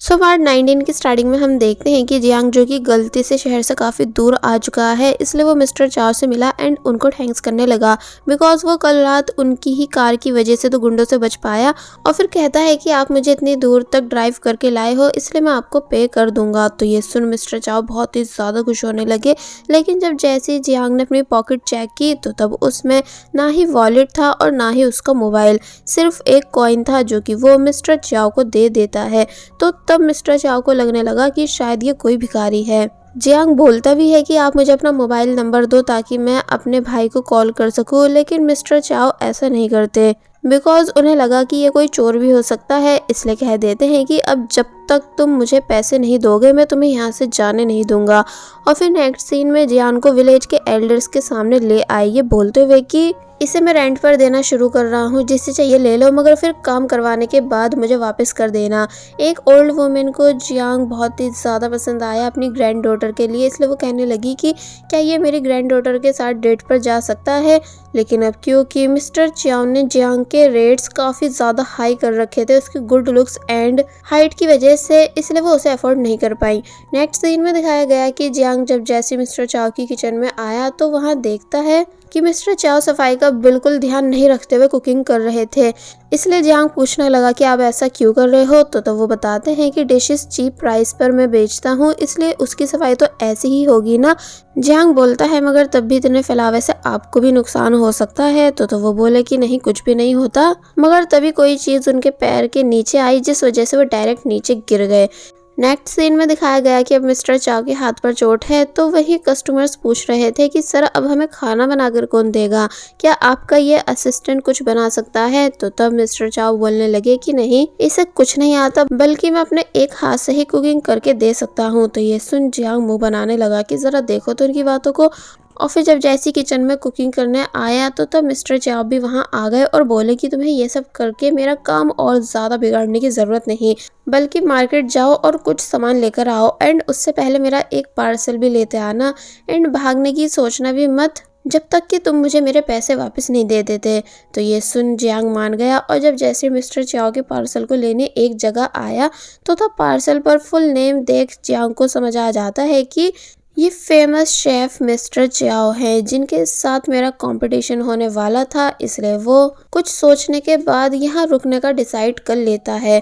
Part 19 की starting में हम देखते हैं कि जियांग जो कि गलती से शहर से काफ़ी दूर आ चुका है, इसलिए वो मिस्टर चाओ से मिला एंड उनको थैंक्स करने लगा बिकॉज वो कल रात उनकी ही कार की वजह से तो गुंडों से बच पाया। और फिर कहता है कि आप मुझे इतनी दूर तक ड्राइव करके लाए हो, इसलिए मैं आपको पे कर दूंगा। तो ये सुन मिस्टर चाओ बहुत ही ज़्यादा खुश होने लगे। लेकिन जब जैसे ही जियांग ने अपनी पॉकेट चेक की तो तब उसमें ना ही वॉलेट था और ना ही उसका मोबाइल, सिर्फ एक कॉइन था जो कि वो मिस्टर चाओ को दे देता है। तो तब मिस्टर चाओ को लगने लगा कि शायद ये कोई भिखारी है। जियांग बोलता भी है कि आप मुझे अपना मोबाइल नंबर दो ताकि मैं अपने भाई को कॉल कर सकूं, लेकिन मिस्टर चाओ ऐसा नहीं करते बिकॉज उन्हें लगा कि ये कोई चोर भी हो सकता है, इसलिए कह देते हैं कि अब जब तक तुम मुझे पैसे नहीं दोगे मैं तुम्हें यहाँ से जाने नहीं दूंगा। और फिर नेक्स्ट सीन में जियांग को विलेज के एल्डर्स के सामने ले आए ये बोलते हुए कि इसे मैं रेंट पर देना शुरू कर रहा हूँ, जिससे चाहिए ले लो, मगर फिर काम करवाने के बाद मुझे वापस कर देना। एक ओल्ड वुमेन को जियांग बहुत ही ज़्यादा पसंद आया अपनी ग्रैंड डॉटर के लिए, इसलिए वो कहने लगी कि क्या ये मेरी ग्रैंड डॉटर के साथ डेट पर जा सकता है। लेकिन अब क्योंकि मिस्टर चाओ ने जियांग के रेट्स काफ़ी ज़्यादा हाई कर रखे थे उसकी गुड लुक्स एंड हाइट की वजह से, इसलिए वो उसे अफोर्ड नहीं कर पाई। नेक्स्ट सीन में दिखाया गया कि जियांग जब जैसे मिस्टर चाओ की किचन में आया तो वहाँ देखता है कि मिस्टर चाओ सफाई का बिल्कुल ध्यान नहीं रखते हुए कुकिंग कर रहे थे। इसलिए जियांग पूछने लगा कि आप ऐसा क्यों कर रहे हो। तो वो बताते हैं कि डिशेस चीप प्राइस पर मैं बेचता हूँ, इसलिए उसकी सफाई तो ऐसी ही होगी ना। जियांग बोलता है मगर तब भी इतने फैलावे से आपको भी नुकसान हो सकता है। तो वो बोले कि नहीं, कुछ भी नहीं होता। मगर तभी कोई चीज़ उनके पैर के नीचे आई जिस वजह से वो डायरेक्ट नीचे गिर गए। नेक्स्ट सीन में दिखाया गया कि अब मिस्टर चाओ के हाथ पर चोट है, तो वही कस्टमर्स पूछ रहे थे कि सर अब हमें खाना बनाकर कौन देगा, क्या आपका ये असिस्टेंट कुछ बना सकता है। तो तब मिस्टर चाओ बोलने लगे कि नहीं, इसे कुछ नहीं आता, बल्कि मैं अपने एक हाथ से ही कुकिंग करके दे सकता हूँ। तो ये सुन जियांग मुंह बनाने लगा कि जरा देखो तो उनकी बातों को। और फिर जब जैसी किचन में कुकिंग करने आया तो तब मिस्टर चाओ भी वहाँ आ गए और बोले कि तुम्हें ये सब करके मेरा काम और ज़्यादा बिगाड़ने की ज़रूरत नहीं, बल्कि मार्केट जाओ और कुछ सामान लेकर आओ एंड उससे पहले मेरा एक पार्सल भी लेते आना एंड भागने की सोचना भी मत जब तक कि तुम मुझे मेरे पैसे वापस नहीं दे देते। तो ये सुन जियांग मान गया और जब जैसे मिस्टर चाओ के पार्सल को लेने एक जगह आया तो तब पार्सल पर फुल नेम देख जियांग को समझ आ जाता है कि ये फेमस शेफ मिस्टर चाओ हैं जिनके साथ मेरा कंपटीशन होने वाला था। इसलिए वो कुछ सोचने के बाद यहाँ रुकने का डिसाइड कर लेता है।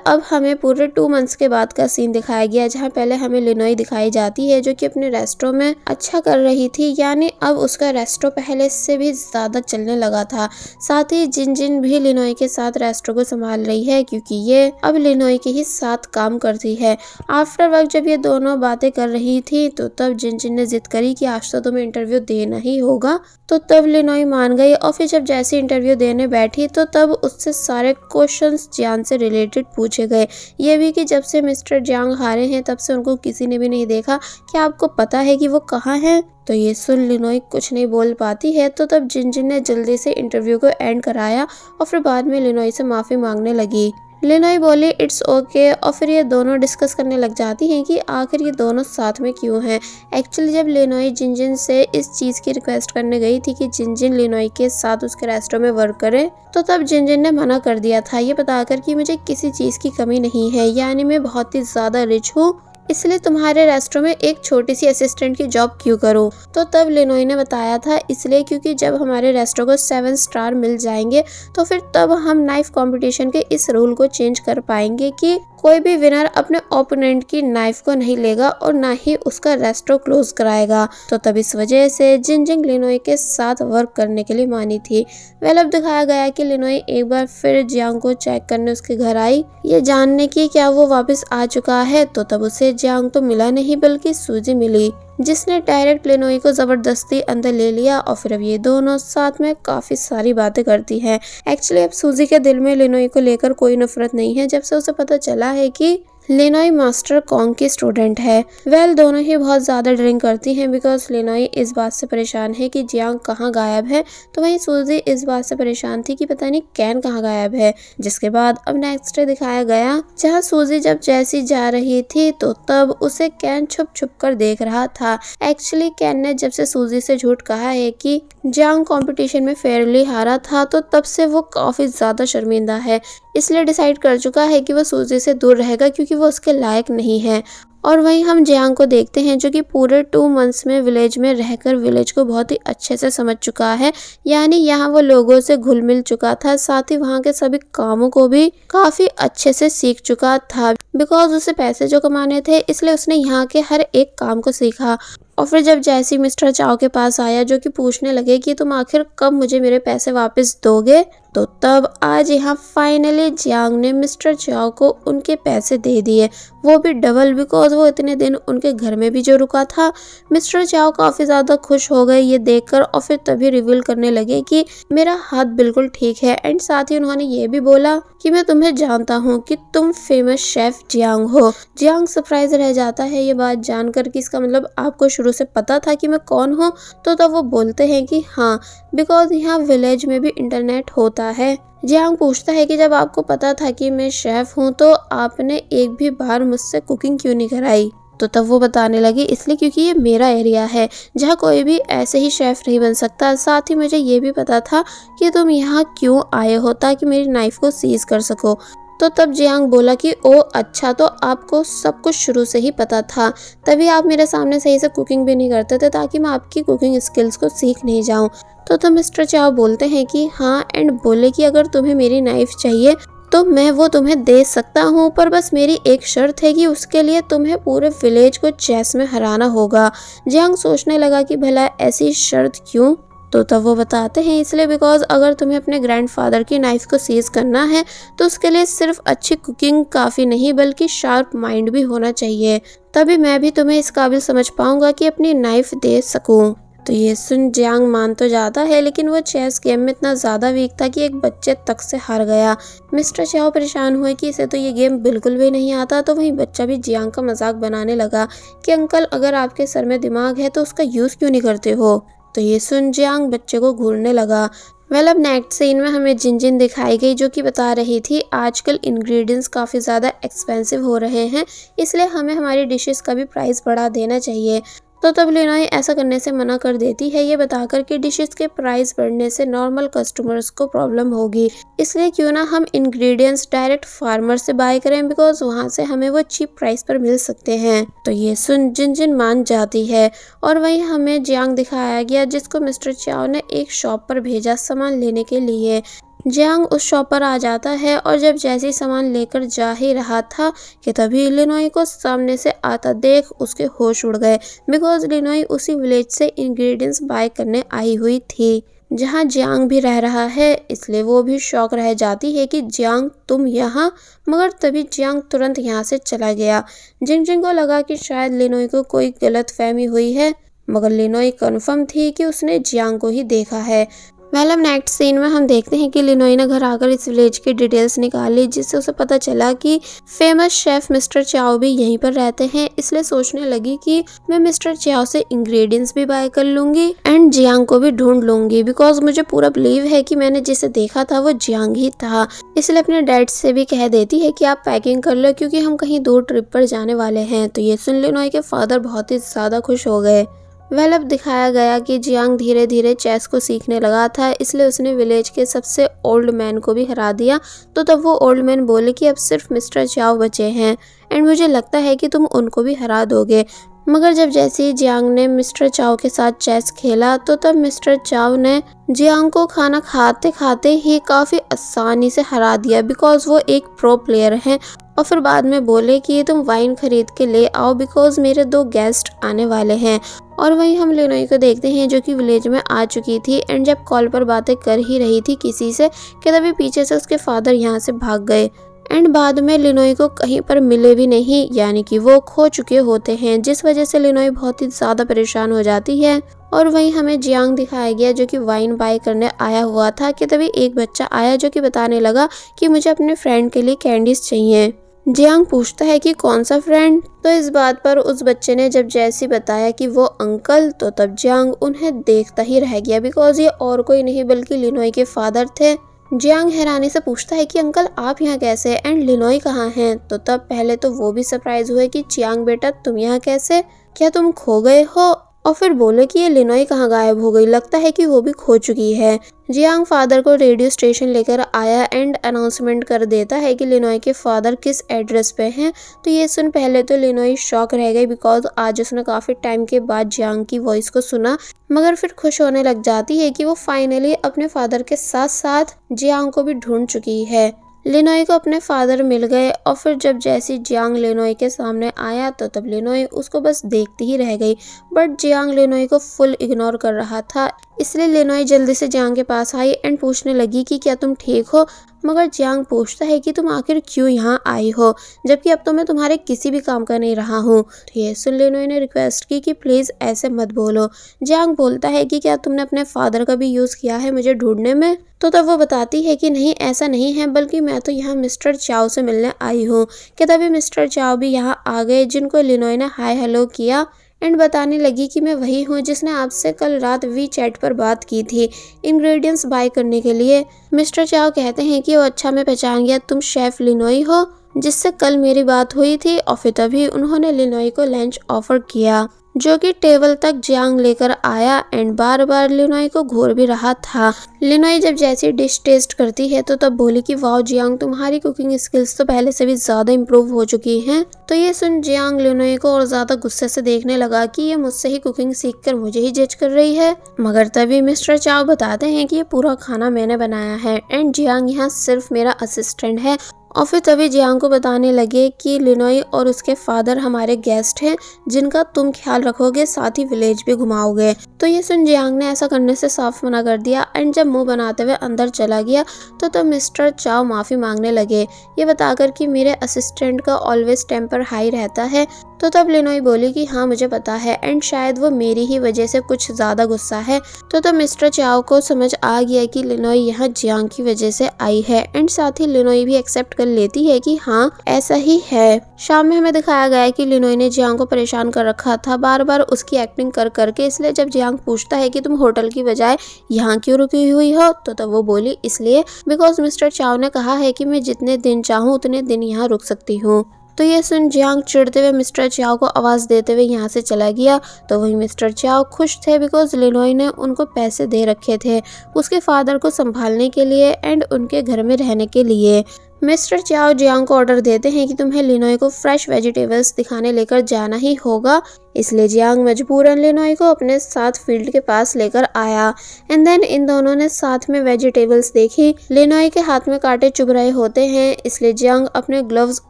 अब हमें पूरे 2 मंथ्स के बाद का सीन दिखाया गया, जहाँ पहले हमें लिनोई दिखाई जाती है जो कि अपने रेस्टों में अच्छा कर रही थी, यानी अब उसका रेस्टो पहले से भी ज़्यादा चलने लगा था। साथ ही जिन भी लिनोई के साथ रेस्टो को संभाल रही है, क्योंकि ये अब लिनोई के ही साथ काम करती है। आफ्टर वर्क जब ये दोनों बातें कर रही थी तो तब जिन ने जिद करी कि आज तो तुम्हें इंटरव्यू देना ही होगा। तो तब लिनोई मान गई और फिर जब जैसे इंटरव्यू देने बैठी तो तब उससे सारे क्वेश्चंस जियांग से रिलेटेड पूछे गए। ये भी कि जब से मिस्टर जियांग हारे हैं तब से उनको किसी ने भी नहीं देखा, क्या आपको पता है कि वो कहाँ हैं। तो ये सुन लिनोई कुछ नहीं बोल पाती है। तो तब जिन ने जल्दी से इंटरव्यू को एंड कराया और फिर बाद में लिनोई से माफ़ी मांगने लगी। लिनोई बोली इट्स ओके और फिर ये दोनों डिस्कस करने लग जाती हैं कि आखिर ये दोनों साथ में क्यों हैं। एक्चुअली जब लिनोई जिन से इस चीज़ की रिक्वेस्ट करने गई थी कि जिन लिनोई के साथ उसके रेस्टोरेंट में वर्क करे, तो तब जिन ने मना कर दिया था, ये बताकर कि मुझे किसी चीज़ की कमी नहीं है, यानी मैं बहुत ही ज़्यादा रिच हूँ, इसलिए तुम्हारे रेस्टोरेंट में एक छोटी सी असिस्टेंट की जॉब क्यों करूं। तो तब लिनोई ने बताया था इसलिए क्योंकि जब हमारे रेस्टोरेंट को 7 स्टार मिल जाएंगे तो फिर तब हम नाइफ कंपटीशन के इस रूल को चेंज कर पाएंगे कि कोई भी विनर अपने ओपोनेंट की नाइफ को नहीं लेगा और ना ही उसका रेस्टोरेंट क्लोज कराएगा। तो तब इस वजह से जिन लिनोई के साथ वर्क करने के लिए मानी थी। अब दिखाया गया कि लिनोई एक बार फिर जियांग को चेक करने उसके घर आई, ये जानने की क्या वो वापस आ चुका है। तो तब उसे जियांग तो मिला नहीं बल्कि सूजी मिली, जिसने डायरेक्ट लिनोई को जबरदस्ती अंदर ले लिया और फिर अब ये दोनों साथ में काफी सारी बातें करती हैं। एक्चुअली अब सूजी के दिल में लिनोई को लेकर कोई नफरत नहीं है जब से उसे पता चला है कि लिनोई मास्टर कॉन्ग की स्टूडेंट है। दोनों ही बहुत ज़्यादा ड्रिंक करती हैं बिकॉज लिनोई इस बात से परेशान है कि जियांग कहाँ गायब है, तो वहीं सूजी इस बात से परेशान थी कि पता नहीं कैन कहाँ गायब है। जिसके बाद अब नेक्स्ट डे दिखाया गया जहाँ सूजी जब जैसी जा रही थी तो तब उसे कैन छुप छुप कर देख रहा था। एक्चुअली कैन ने जब से सूजी से झूठ कहा है कि जियांग कंपटीशन में फेयरली हारा था तो तब से वो काफ़ी ज़्यादा शर्मिंदा है, इसलिए डिसाइड कर चुका है कि वो सूजी से दूर रहेगा क्योंकि वो उसके लायक नहीं है। और वहीं हम जियांग को देखते हैं जो कि पूरे 2 मंथ्स में विलेज में रहकर विलेज को बहुत ही अच्छे से समझ चुका है। यानी यहाँ वो लोगों से घुल मिल चुका था, साथ ही वहाँ के सभी कामों को भी काफी अच्छे से सीख चुका था। बिकॉज उसे पैसे जो कमाने थे इसलिए उसने यहाँ के हर एक काम को सीखा। और फिर जब जैसी मिस्टर चाओ के पास आया जो कि पूछने लगे कि तुम आखिर कब मुझे मेरे पैसे वापस दोगे, तो तब आज यहाँ फाइनली जियांग ने मिस्टर चाओ को उनके पैसे दे दिए, वो भी डबल, बिकॉज वो इतने दिन उनके घर में भी जो रुका था। मिस्टर चाओ काफी ज्यादा खुश हो गए ये देखकर और फिर तभी रिवील करने लगे कि मेरा हाथ बिल्कुल ठीक है। एंड साथ ही उन्होंने ये भी बोला कि मैं तुम्हें जानता हूँ कि तुम फेमस शेफ जियांग हो। जियांग सरप्राइज रह जाता है ये बात जानकर कि इसका मतलब आपको शुरू से पता था कि मैं कौन हूँ। तो तब वो बोलते हैं कि हाँ, बिकॉज यहाँ विलेज में भी इंटरनेट होता है। जियांग पूछता है कि जब आपको पता था कि मैं शेफ हूँ तो आपने एक भी बार मुझसे कुकिंग क्यों नहीं कराई। तो तब वो बताने लगी इसलिए क्योंकि ये मेरा एरिया है जहाँ कोई भी ऐसे ही शेफ नहीं बन सकता। साथ ही मुझे ये भी पता था कि तुम यहाँ क्यों आए हो ताकि मेरी नाइफ को सीज कर सको। तो तब जियांग बोला कि ओ अच्छा, तो आपको सब कुछ शुरू से ही पता था, तभी आप मेरे सामने सही से कुकिंग भी नहीं करते थे ताकि मैं आपकी कुकिंग स्किल्स को सीख नहीं जाऊं। तो मिस्टर चाओ बोलते हैं कि हाँ, एंड बोले कि अगर तुम्हें मेरी नाइफ चाहिए तो मैं वो तुम्हें दे सकता हूँ, पर बस मेरी एक शर्त है कि उसके लिए तुम्हें पूरे विलेज को चेस में हराना होगा। जियांग सोचने लगा कि भला ऐसी शर्त क्यों। तो तब वो बताते हैं इसलिए बिकॉज अगर तुम्हें अपने ग्रैंडफादर की नाइफ को सीज करना है तो उसके लिए सिर्फ अच्छी कुकिंग काफ़ी नहीं बल्कि शार्प माइंड भी होना चाहिए, तभी मैं भी तुम्हें इस काबिल समझ पाऊंगा कि अपनी नाइफ दे सकूं। तो ये सुन जियांग मान तो जाता है लेकिन वो चेस गेम में इतना ज़्यादा वीक था कि एक बच्चे तक से हार गया। मिस्टर चाओ परेशान हुए कि इसे तो ये गेम बिल्कुल भी नहीं आता। तो वहीं बच्चा भी जियांग का मजाक बनाने लगा कि अंकल, अगर आपके सर में दिमाग है तो उसका यूज़ क्यों नहीं करते हो। तो ये सुन जियांग बच्चे को घूरने लगा। अब नेक्स्ट सीन में हमें जिनजिन दिखाई गई जो कि बता रही थी आजकल इंग्रेडिएंट्स काफ़ी ज़्यादा एक्सपेंसिव हो रहे हैं, इसलिए हमें हमारी डिशेस का भी प्राइस बढ़ा देना चाहिए। तो तब लिनोई ऐसा करने से मना कर देती है ये बताकर कि डिशेस के प्राइस बढ़ने से नॉर्मल कस्टमर्स को प्रॉब्लम होगी, इसलिए क्यों ना हम इंग्रेडिएंट्स डायरेक्ट फार्मर से बाय करें बिकॉज वहाँ से हमें वो चीप प्राइस पर मिल सकते हैं। तो ये सुन जिनजिन मान जाती है और वहीं हमें जियांग दिखाया गया जिसको मिस्टर चाओ ने एक शॉप पर भेजा सामान लेने के लिए। जियांग उस शॉप पर आ जाता है और जब जैसे सामान लेकर जा ही रहा था कि तभी लिनोई को सामने से आता देख उसके होश उड़ गए बिकॉज लिनोई उसी विलेज से इंग्रेडिएंट्स बाय करने आई हुई थी जहां जियांग भी रह रहा है, इसलिए वो भी शौक रह जाती है कि जियांग तुम यहाँ। मगर तभी जियांग तुरंत यहाँ से चला गया। जिंगजिंग को लगा कि शायद लिनोई को कोई गलत फहमी हुई है, मगर लिनोई कन्फर्म थी कि उसने जियांग को ही देखा है। अब नेक्स्ट सीन में हम देखते हैं कि लिनोई ने घर आकर इस विलेज की डिटेल्स निकाली जिससे उसे पता चला कि फेमस शेफ मिस्टर चाओ भी यहीं पर रहते हैं, इसलिए सोचने लगी कि मैं मिस्टर चाओ से इंग्रेडिएंट्स भी बाय कर लूंगी एंड जियांग को भी ढूंढ लूंगी बिकॉज मुझे पूरा बिलीव है कि मैंने जिसे देखा था वो जियांग ही था। इसलिए अपने डैड से भी कह देती है कि आप पैकिंग कर लो क्योंकि हम कहीं दूर ट्रिप पर जाने वाले हैं। तो ये सुन लिनोई के फादर बहुत ही ज्यादा खुश हो गए। अब दिखाया गया कि जियांग धीरे धीरे चेस को सीखने लगा था, इसलिए उसने विलेज के सबसे ओल्ड मैन को भी हरा दिया। तो तब वो ओल्ड मैन बोले कि अब सिर्फ मिस्टर चाओ बचे हैं एंड मुझे लगता है कि तुम उनको भी हरा दोगे। मगर जब जैसे ही जियांग ने मिस्टर चाओ के साथ चेस खेला तो तब मिस्टर चाओ ने जियांग को खाना खाते खाते ही काफ़ी आसानी से हरा दिया बिकॉज वो एक प्रो प्लेयर हैं। और फिर बाद में बोले कि तुम वाइन खरीद के ले आओ बिकॉज मेरे 2 गेस्ट आने वाले हैं। और वहीं हम लिनोई को देखते हैं जो कि विलेज में आ चुकी थी एंड जब कॉल पर बातें कर ही रही थी किसी से कि तभी पीछे से उसके फादर यहाँ से भाग गए एंड बाद में लिनोई को कहीं पर मिले भी नहीं, यानी कि वो खो चुके होते हैं, जिस वजह से लिनोई बहुत ही ज़्यादा परेशान हो जाती है। और वहीं हमें जियांग दिखाया गया जो कि वाइन बाय करने आया हुआ था कि तभी एक बच्चा आया जो कि बताने लगा कि मुझे अपने फ्रेंड के लिए कैंडीज चाहिए। जियांग पूछता है कि कौन सा फ्रेंड। तो इस बात पर उस बच्चे ने जब जैसी बताया कि वो अंकल, तो तब जियांग उन्हें देखता ही रह गया बिकॉज ये और कोई नहीं बल्कि लिनोई के फादर थे। जियांग हैरानी से पूछता है कि अंकल आप यहाँ कैसे एंड लिनोई कहाँ हैं। तो तब पहले तो वो भी सरप्राइज हुए कि जियांग बेटा तुम यहाँ कैसे, क्या तुम खो गए हो। और फिर बोले कि ये लिनोई कहाँ गायब हो गई, लगता है कि वो भी खो चुकी है। जियांग फादर को रेडियो स्टेशन लेकर आया एंड अनाउंसमेंट कर देता है कि लिनोई के फादर किस एड्रेस पे हैं। तो ये सुन पहले तो लिनोई शॉक रह गई बिकॉज आज उसने काफ़ी टाइम के बाद जियांग की वॉइस को सुना, मगर फिर खुश होने लग जाती है कि वो फाइनली अपने फादर के साथ साथ जियांग को भी ढूंढ चुकी है। लिनोई को अपने फादर मिल गए और फिर जब जैसी जियांग लिनोई के सामने आया तो तब लिनोई उसको बस देखती ही रह गई, बट जियांग लिनोई को फुल इग्नोर कर रहा था। इसलिए लिनोई जल्दी से जियांग के पास आई एंड पूछने लगी कि क्या तुम ठीक हो, मगर जियांग पूछता है कि तुम आखिर क्यों यहाँ आई हो, जबकि अब तो मैं तुम्हारे किसी भी काम का नहीं रहा हूँ। तो ये सुन लिनोई ने रिक्वेस्ट की कि प्लीज़ ऐसे मत बोलो। जियांग बोलता है कि क्या तुमने अपने फादर का भी यूज़ किया है मुझे ढूंढने में। तो तब वो बताती है कि नहीं ऐसा नहीं है, बल्कि मैं तो यहाँ मिस्टर चाओ से मिलने आई हूँ। कि तभी मिस्टर चाओ भी यहाँ आ गए, जिनको लिनोई ने हाय हेलो किया एंड बताने लगी कि मैं वही हूँ जिसने आपसे कल रात वी चैट पर बात की थी इंग्रेडिएंट्स बाय करने के लिए। मिस्टर चाओ कहते हैं कि वो अच्छा मैं पहचान गया, तुम शेफ लिनोई हो जिससे कल मेरी बात हुई थी। और फिर तभी उन्होंने लिनोई को लंच ऑफर किया, जो कि टेबल तक जियांग लेकर आया एंड बार बार लिनोई को घूर भी रहा था। लिनोई जब जैसी डिश टेस्ट करती है तो तब बोली कि वाओ जियांग, तुम्हारी कुकिंग स्किल्स तो पहले से भी ज्यादा इम्प्रूव हो चुकी हैं। तो ये सुन जियांग लिनोई को और ज्यादा गुस्से से देखने लगा कि ये मुझसे ही कुकिंग सीखकर मुझे ही जज कर रही है। मगर तभी मिस्टर चाओ बताते हैं कि ये पूरा खाना मैंने बनाया है एंड जियांग यहाँ सिर्फ मेरा असिस्टेंट है। और फिर तभी जियांग को बताने लगे कि लिनोई और उसके फादर हमारे गेस्ट हैं जिनका तुम ख्याल रखोगे, साथ ही विलेज भी घुमाओगे। तो ये सुन जियांग ने ऐसा करने से साफ मना कर दिया एंड जब मुंह बनाते हुए अंदर चला गया तो तब मिस्टर चाओ माफ़ी मांगने लगे, ये बताकर कि मेरे असिस्टेंट का ऑलवेज टेम्पर हाई रहता है। तो तब लिनोई बोली कि हाँ मुझे पता है एंड शायद वो मेरी ही वजह से कुछ ज़्यादा गुस्सा है। तो तब मिस्टर चाओ को समझ आ गया कि लिनोई यहाँ जियांग की वजह से आई है एंड साथ ही लिनोई भी एक्सेप्ट कर लेती है कि हाँ ऐसा ही है। शाम में हमें दिखाया गया है कि लिनोई ने जियांग को परेशान कर रखा था बार बार उसकी एक्टिंग कर करके, इसलिए जब जियांग पूछता है कि तुम होटल की बजाय यहाँ क्यों रुकी हुई हो तो तब वो बोली इसलिए बिकॉज मिस्टर चाओ ने कहा है कि मैं जितने दिन चाहूँ उतने दिन यहाँ रुक सकती हूँ। तो ये सुन जियांग चिढ़ते हुए मिस्टर चाओ को आवाज़ देते हुए यहाँ से चला गया। तो वही मिस्टर चाओ खुश थे बिकॉज लिनोई ने उनको पैसे दे रखे थे उसके फादर को संभालने के लिए एंड उनके घर में रहने के लिए। मिस्टर चाओ जियांग को ऑर्डर देते हैं कि तुम्हें लिनोई को फ्रेश वेजिटेबल्स दिखाने लेकर जाना ही होगा, इसलिए जियांग मजबूरन लिनोई को अपने साथ फील्ड के पास लेकर आया एंड देन इन दोनों ने साथ में वेजिटेबल्स देखी। लिनोई के हाथ में कांटे चुभ रहे होते हैं, इसलिए जियांग अपने ग्लव्स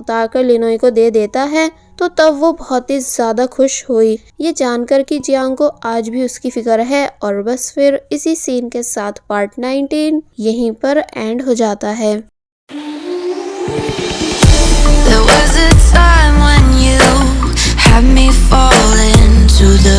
उतारकर लिनोई को दे देता है। तो तब वो बहुत ही ज़्यादा खुश हुई ये जानकर कि जियांग को आज भी उसकी फिक्र है। और बस फिर इसी सीन के साथ पार्ट 19 यहीं पर एंड हो जाता है। There was a time when you had me fall into the